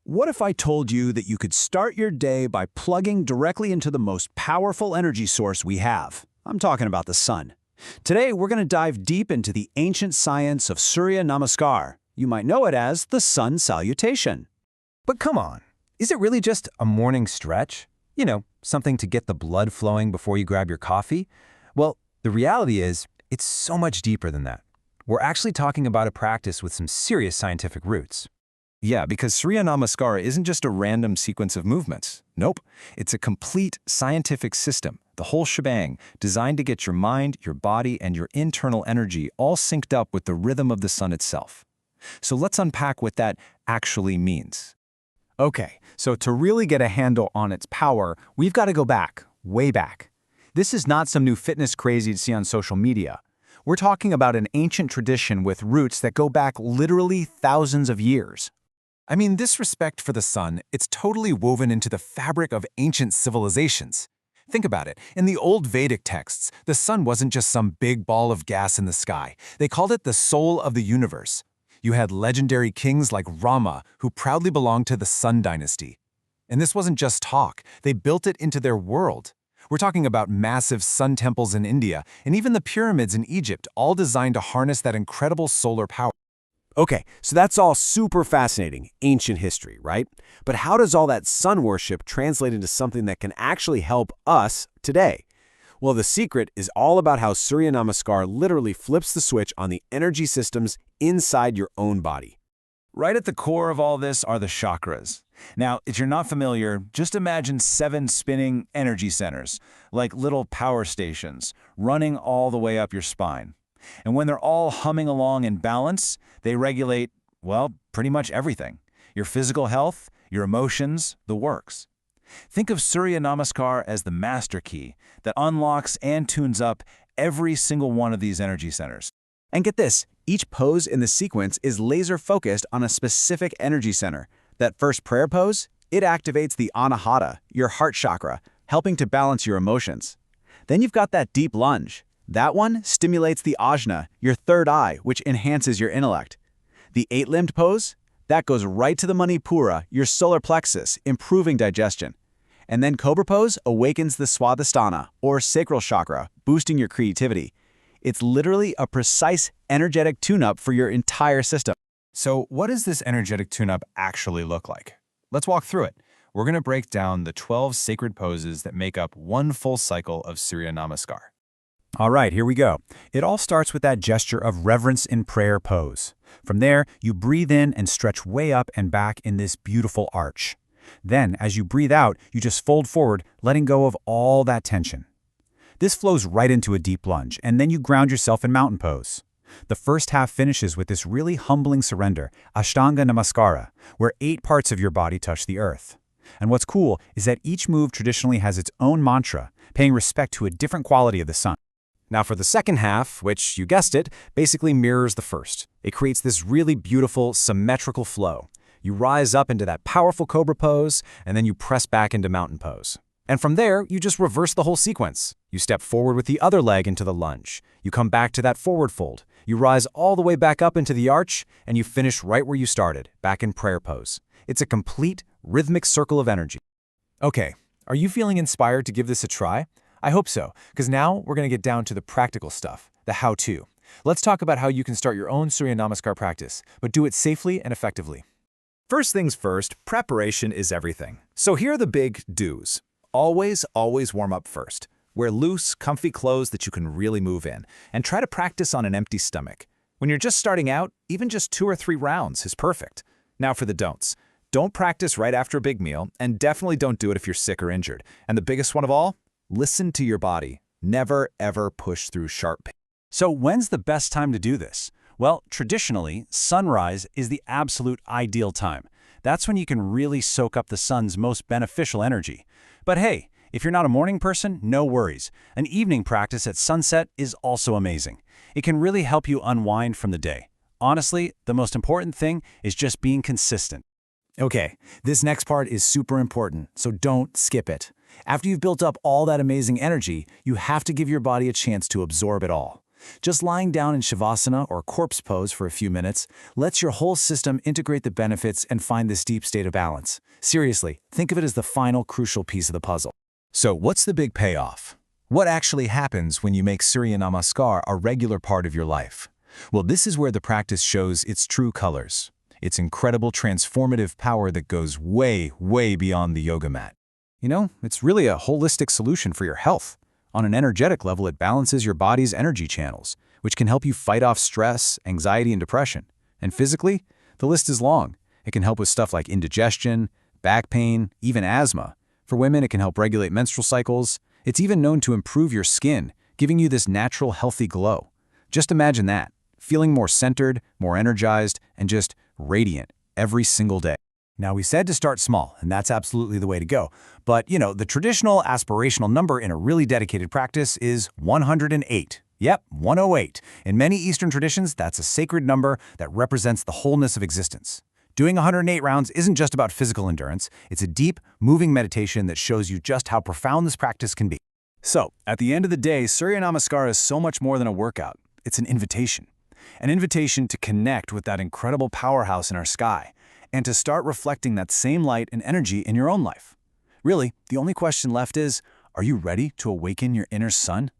What if I told you that you could start your day by plugging directly into the most powerful energy source we have? I'm talking about the sun. Today, we're going to dive deep into the ancient science of Surya Namaskar. You might know it as the sun salutation. But come on, is it really just a morning stretch? You know, something to get the blood flowing before you grab your coffee? Well, the reality is, it's so much deeper than that. We're actually talking about a practice with some serious scientific roots. Yeah, because Surya Namaskar isn't just a random sequence of movements. Nope, it's a complete scientific system, the whole shebang, designed to get your mind, your body, and your internal energy all synced up with the rhythm of the sun itself. So let's unpack what that actually means. Okay, so to really get a handle on its power, we've got to go back, way back. This is not some new fitness craze you'd see on social media. We're talking about an ancient tradition with roots that go back literally thousands of years. I mean, this respect for the sun, it's totally woven into the fabric of ancient civilizations. Think about it. In the old Vedic texts, the sun wasn't just some big ball of gas in the sky. They called it the soul of the universe. You had legendary kings like Rama, who proudly belonged to the Sun dynasty. And this wasn't just talk. They built it into their world. We're talking about massive sun temples in India, and even the pyramids in Egypt, all designed to harness that incredible solar power. Okay, so that's all super fascinating, ancient history, right? But how does all that sun worship translate into something that can actually help us today? Well, the secret is all about how Surya Namaskar literally flips the switch on the energy systems inside your own body. Right at the core of all this are the chakras. Now, if you're not familiar, just imagine 7 spinning energy centers, like little power stations, running all the way up your spine. And when they're all humming along in balance, they regulate, well, pretty much everything. Your physical health, your emotions, the works. Think of Surya Namaskar as the master key that unlocks and tunes up every single one of these energy centers. And get this, each pose in the sequence is laser-focused on a specific energy center. That first prayer pose, it activates the Anahata, your heart chakra, helping to balance your emotions. Then you've got that deep lunge. That one stimulates the ajna, your third eye, which enhances your intellect. The 8-limbed pose, that goes right to the manipura, your solar plexus, improving digestion. And then cobra pose awakens the swadhisthana, or sacral chakra, boosting your creativity. It's literally a precise energetic tune-up for your entire system. So what does this energetic tune-up actually look like? Let's walk through it. We're going to break down the 12 sacred poses that make up one full cycle of Surya Namaskar. All right, here we go. It all starts with that gesture of reverence in prayer pose. From there, you breathe in and stretch way up and back in this beautiful arch. Then, as you breathe out, you just fold forward, letting go of all that tension. This flows right into a deep lunge, and then you ground yourself in mountain pose. The first half finishes with this really humbling surrender, Ashtanga Namaskara, where 8 parts of your body touch the earth. And what's cool is that each move traditionally has its own mantra, paying respect to a different quality of the sun. Now for the second half, which, you guessed it, basically mirrors the first. It creates this really beautiful, symmetrical flow. You rise up into that powerful cobra pose, and then you press back into mountain pose. And from there, you just reverse the whole sequence. You step forward with the other leg into the lunge. You come back to that forward fold. You rise all the way back up into the arch, and you finish right where you started, back in prayer pose. It's a complete, rhythmic circle of energy. Okay, are you feeling inspired to give this a try? I hope so, because now we're going to get down to the practical stuff, the how-to. Let's talk about how you can start your own Surya Namaskar practice, but do it safely and effectively. First things first, preparation is everything. So here are the big do's. Always warm up first. Wear loose, comfy clothes that you can really move in, and try to practice on an empty stomach. When you're just starting out, even just 2 or 3 rounds is perfect. Now for the don'ts. Don't practice right after a big meal, and definitely don't do it if you're sick or injured. And the biggest one of all, listen to your body. Never, ever push through sharp pain. So when's the best time to do this? Well, traditionally, sunrise is the absolute ideal time. That's when you can really soak up the sun's most beneficial energy. But hey, if you're not a morning person, no worries. An evening practice at sunset is also amazing. It can really help you unwind from the day. Honestly, the most important thing is just being consistent. Okay, this next part is super important, so don't skip it. After you've built up all that amazing energy, you have to give your body a chance to absorb it all. Just lying down in Shavasana or corpse pose for a few minutes lets your whole system integrate the benefits and find this deep state of balance. Seriously, think of it as the final crucial piece of the puzzle. So what's the big payoff? What actually happens when you make Surya Namaskar a regular part of your life? Well, this is where the practice shows its true colors. Its incredible transformative power that goes way, way beyond the yoga mat. You know, it's really a holistic solution for your health. On an energetic level, it balances your body's energy channels, which can help you fight off stress, anxiety, and depression. And physically, the list is long. It can help with stuff like indigestion, back pain, even asthma. For women, it can help regulate menstrual cycles. It's even known to improve your skin, giving you this natural, healthy glow. Just imagine that, feeling more centered, more energized, and just radiant every single day. Now, we said to start small, and that's absolutely the way to go. But, you know, the traditional aspirational number in a really dedicated practice is 108. Yep, 108. In many Eastern traditions, that's a sacred number that represents the wholeness of existence. Doing 108 rounds isn't just about physical endurance. It's a deep, moving meditation that shows you just how profound this practice can be. So, at the end of the day, Surya Namaskar is so much more than a workout. It's an invitation. An invitation to connect with that incredible powerhouse in our sky, and to start reflecting that same light and energy in your own life. Really, the only question left is, are you ready to awaken your inner sun?